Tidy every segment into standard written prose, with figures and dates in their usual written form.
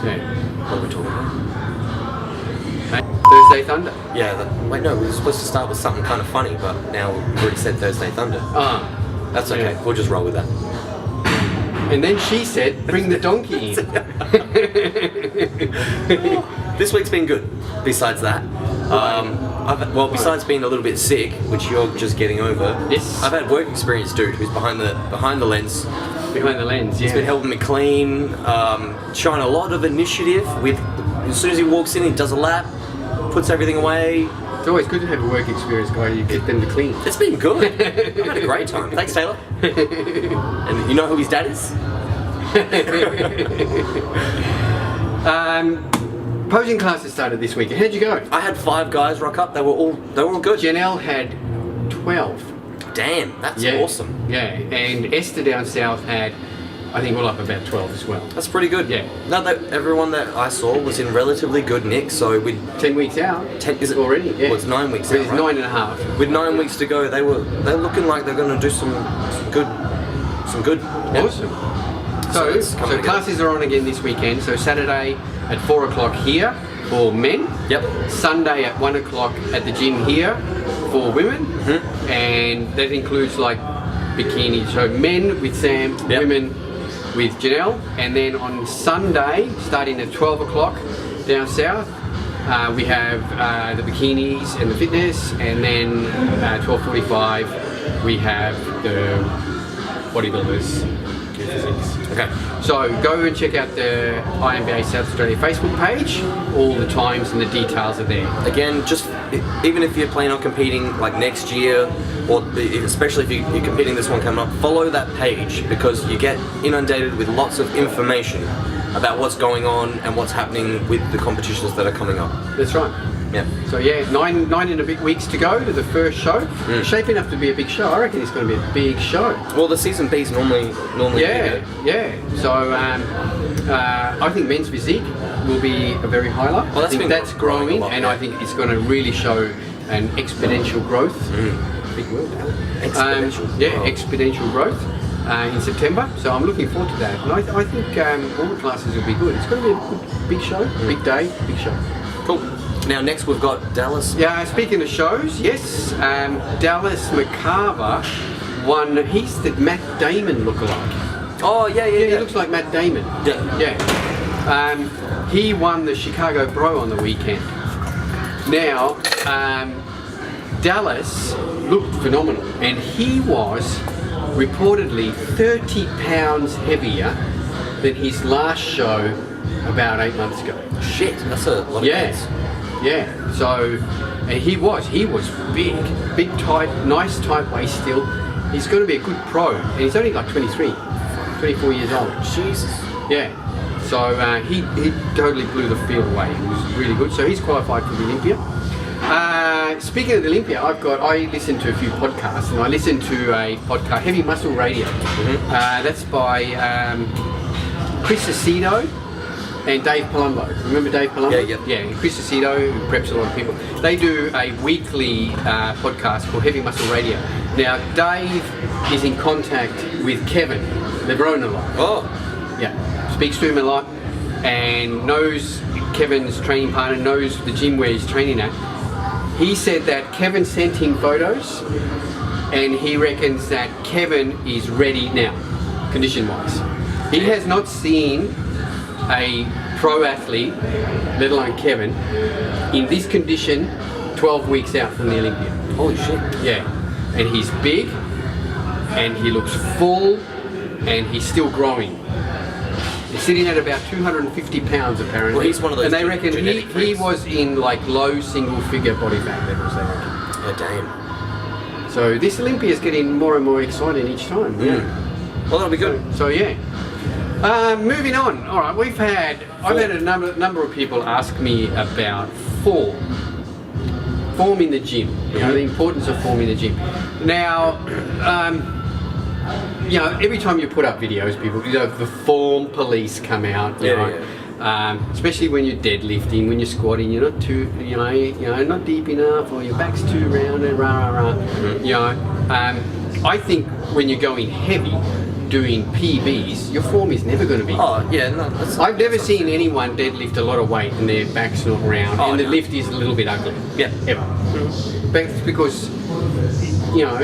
Yeah. What are we talking about? Thursday Thunder. Yeah, wait, no, we were supposed to start with something kind of funny, but now we've already said Thursday Thunder. That's okay, yeah. we'll just roll with that. And then she said, bring the donkey in. This week's been good, besides that. Besides being a little bit sick, which you're just getting over, yes. I've had work experience dude who's behind the lens. Behind the lens, yeah. He's been helping me clean, showing a lot of initiative with, as soon as he walks in, he does a lap, puts everything away. It's always good to have a work experience guy, you get them to clean. It's been good. I've had a great time. Thanks, Taylor. And you know who his dad is? Posing classes started this weekend. How'd you go? I had 5 guys rock up. They were all good. Janelle had 12. Damn, that's awesome. Yeah, and Esther down south had, I think, all up about 12 as well. That's pretty good. Yeah. No, everyone that I saw was in relatively good nick. So with 10 weeks out. Is it already? Yeah. Well, it's 9 weeks But out. it's right? 9.5. With 9 weeks to go, they're looking like they're going to do some good. Awesome. So classes are on again this weekend. So Saturday at 4 o'clock here for men. Yep. Sunday at 1 o'clock at the gym here for women. Mm-hmm. And that includes like bikini. So men with Sam, women with Janelle. And then on Sunday, starting at 12 o'clock down south, we have the bikinis and the fitness. And then 12:45 we have the bodybuilders. Okay. So go and check out the INBA SA Australia Facebook page. All the times and the details are there. Again, just even if you're planning on competing like next year, or especially if you're competing this one coming up, follow that page because you get inundated with lots of information about what's going on and what's happening with the competitions that are coming up. That's right. Yeah. So yeah, nine and a bit weeks to go to the first show. Shaping up to be a big show. I reckon it's going to be a big show. Well, the season B's normally. Yeah. So I think men's physique will be a very highlight. Well, I think that's growing, and I think it's going to really show an exponential growth. Big word. Exponential. Exponential growth. In September, so I'm looking forward to that. And I think all the classes will be good. It's going to be a good, big show, big day, big show. Cool. Now next we've got Dallas. Yeah, speaking of shows, yes, Dallas McCarver won. He's the Matt Damon lookalike. Oh yeah. He looks like Matt Damon. Yeah. He won the Chicago Pro on the weekend. Now, Dallas looked phenomenal, and he was reportedly 30 pounds heavier than his last show about 8 months ago. Shit, that's a lot of pounds. Yeah. So, and he was big, tight, nice tight waist still. He's going to be a good pro, and he's only like 24 years old. Jesus. Yeah. So he totally blew the field away. He was really good. So he's qualified for the Olympia. Speaking of the Olympia, I listen to a few podcasts, and I listen to a podcast, Heavy Muscle Radio. That's by Chris Aceto and Dave Palumbo. Remember Dave Palumbo? Yeah, and Chris Aceto, who preps a lot of people. They do a weekly podcast called Heavy Muscle Radio. Now, Dave is in contact with Kevin Lebron a lot. Oh. Yeah, speaks to him a lot and knows Kevin's training partner, knows the gym where he's training at. He said that Kevin sent him photos and he reckons that Kevin is ready now, condition-wise. He has not seen a pro athlete, let alone Kevin, in this condition 12 weeks out from the Olympia. Holy shit. Yeah, and he's big and he looks full and he's still growing. He's sitting at about 250 pounds apparently. Well, he's one of those. And they reckon he freaks. Was in like low single figure body fat levels, they reckon. Oh, damn. So this Olympia is getting more and more exciting each time. Yeah. Well, that'll be good. So yeah. Moving on. All right, I've had a number of people ask me about form in the gym. You know, the importance of form in the gym. Now, you know, every time you put up videos, people, you know, the form police come out. Especially when you're deadlifting, when you're squatting, you're not too, you know, not deep enough, or your back's too round and rah rah rah. You know, I think when you're going heavy, doing PBs, your form is never going to be good. Oh yeah, no. I've never seen anyone deadlift a lot of weight and their back's not round and the lift is a little bit ugly. Yeah. Ever. But it's because, you know,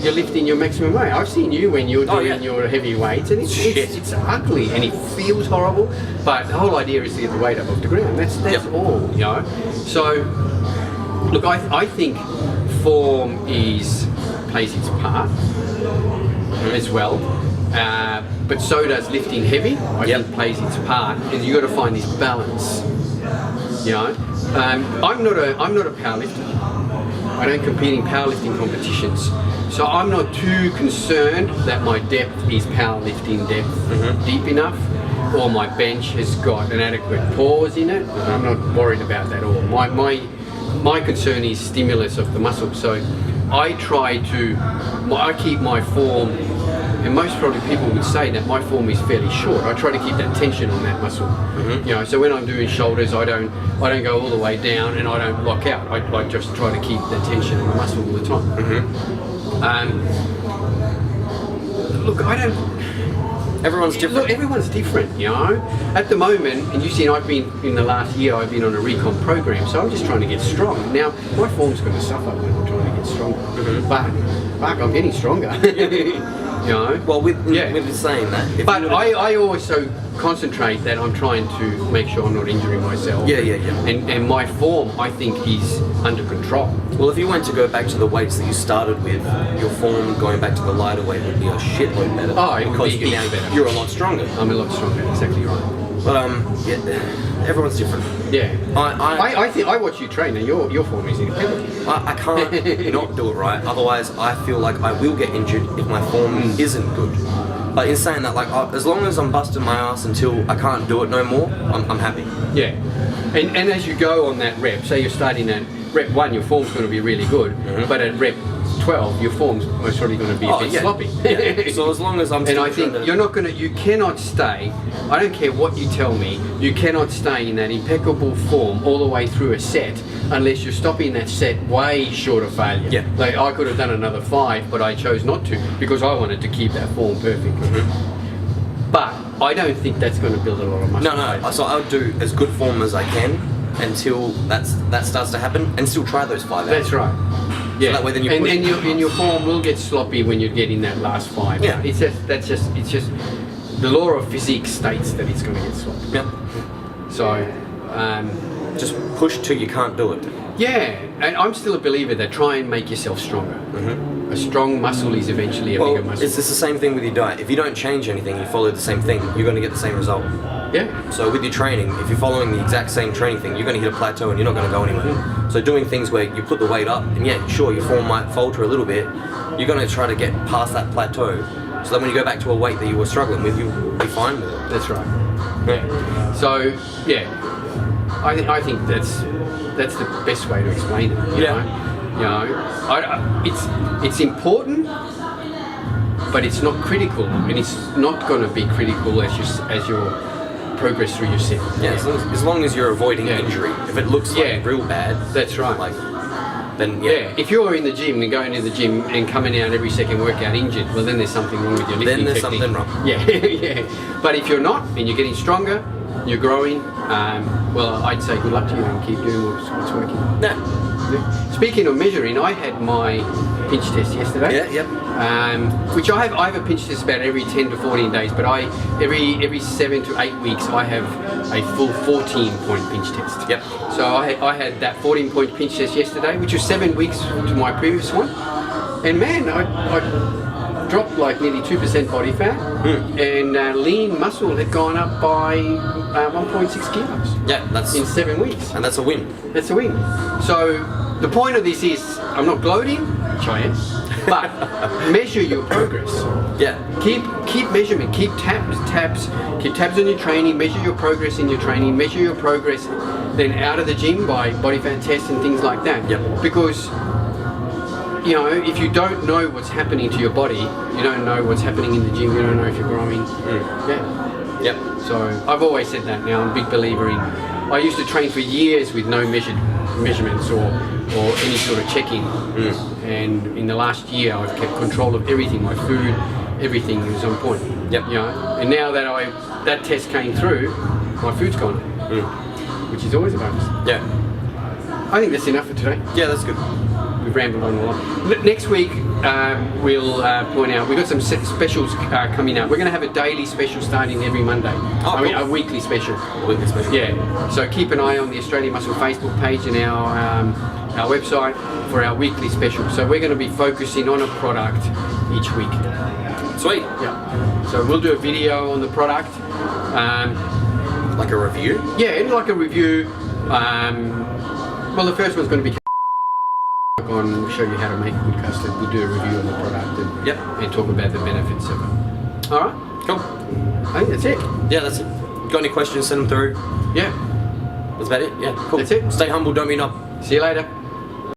you're lifting your maximum weight. I've seen you when you're doing your heavy weights and it's ugly and it feels horrible, but the whole idea is to get the weight up off the ground. That's all, you know. So, look, I think form plays its part as well, but so does lifting heavy. I think plays its part, and you got to find this balance. You know, I'm not a powerlifter. I don't compete in powerlifting competitions, so I'm not too concerned that my depth is powerlifting depth deep enough, or my bench has got an adequate pause in it. I'm not worried about that at all. My concern is stimulus of the muscle. So I keep my form, and most probably people would say that my form is fairly short. I try to keep that tension on that muscle. You know, so when I'm doing shoulders, I don't go all the way down and I don't lock out. I just try to keep that tension on the muscle all the time. Look, everyone's different. Look, everyone's different, you know. At the moment, and you've seen, in the last year, I've been on a recon program, so I'm just trying to get strong. Now, my form's going to suffer when I'm trying to get stronger, but fuck, I'm getting stronger. You know. Well, with saying that, but I also concentrate that I'm trying to make sure I'm not injuring myself. Yeah. And my form, I think, is under control. Well, if you went to go back to the weights that you started with, your form going back to the lighter weight would be a shitload better. Oh, it would be now better. You're a lot stronger. I'm a lot stronger. Exactly right. But everyone's different. Yeah. I think I watch you train and your form is impeccable. I can't not do it right. Otherwise, I feel like I will get injured if my form isn't good. But in saying that, like, as long as I'm busting my ass until I can't do it no more, I'm happy. Yeah. And as you go on that rep, say you're starting at rep 1, your form's going to be really good, but at rep 12, your form's most probably going to be a bit sloppy. Yeah. So as long as I'm and I think you cannot stay, I don't care what you tell me, you cannot stay in that impeccable form all the way through a set unless you're stopping that set way short of failure. Yeah. Like, I could have done another 5, but I chose not to because I wanted to keep that form perfect. But I don't think that's going to build a lot of muscle. No. So I'll do as good form as I can until that starts to happen, and still try those 5 hours. That's right. Yeah. So that way then you and your form will get sloppy when you get in that last 5. Yeah. It's just the law of physics states that it's going to get sloppy. Yeah. So just push till you can't do it. Yeah, and I'm still a believer that try and make yourself stronger. A strong muscle is eventually a bigger muscle. It's the same thing with your diet. If you don't change anything, you follow the same thing, you're going to get the same result. Yeah. So with your training, if you're following the exact same training thing, you're going to hit a plateau and you're not going to go anywhere. So doing things where you put the weight up, and sure, your form might falter a little bit, you're going to try to get past that plateau, so that when you go back to a weight that you were struggling with, you'll be fine with it. That's right. Yeah. So, I think that's the best way to explain it. You know, it's important, but it's not critical, and it's not going to be critical as you progress through your set. Yeah, as long as you're avoiding injury. If it looks like real bad, that's right. Then if you're in the gym and going to the gym and coming out every second workout injured, well, then there's something wrong with your lifting technique. Something wrong. Yeah. But if you're not and you're getting stronger, you're growing, well, I'd say good luck to you and keep doing what's working. Yeah. Speaking of measuring, I had my pinch test yesterday. Which I have a pinch test about every 10 to 14 days, but every 7 to 8 weeks I have a full 14-point pinch test. Yep. So I had that 14-point pinch test yesterday, which was 7 weeks to my previous one. And man, I dropped like nearly 2% body fat, and lean muscle had gone up by 1.6 kilos. Yeah, that's in 7 weeks. And that's a win. That's a win. So the point of this is, I'm not gloating, which I am, but measure your progress. Yeah. Keep measurement, keep tabs on your training, measure your progress in your training, measure your progress then out of the gym by body fat tests and things like that. Yep. Because, you know, if you don't know what's happening to your body, you don't know what's happening in the gym, you don't know if you're growing. Yeah. Yep. So I've always said that now. I'm a big believer in, I used to train for years with no measurements or any sort of checking. And in the last year I've kept control of everything, my food, everything is on point. Yep. You know, and now that that test came through, my food's gone, which is always a bonus. Yeah. I think that's enough for today. Yeah, that's good. We've rambled on a lot. Next week, we'll point out, we've got some specials coming out. We're going to have a daily special starting every Monday. Oh, I mean, cool. a weekly special. Weekly special. Yeah. So keep an eye on the Australian Muscle Facebook page and our website for our weekly special. So we're going to be focusing on a product each week. Sweet. Yeah. So we'll do a video on the product. Like a review? Yeah, like a review. Well, the first one's going to be on show you how to make good custard. We'll do a review on the product and talk about the benefits of it. All right. Cool. I think that's it. Yeah, that's it. Got any questions? Send them through. Yeah. That's about it. Yeah. Cool. That's it. Stay humble. Don't be knob. See you later.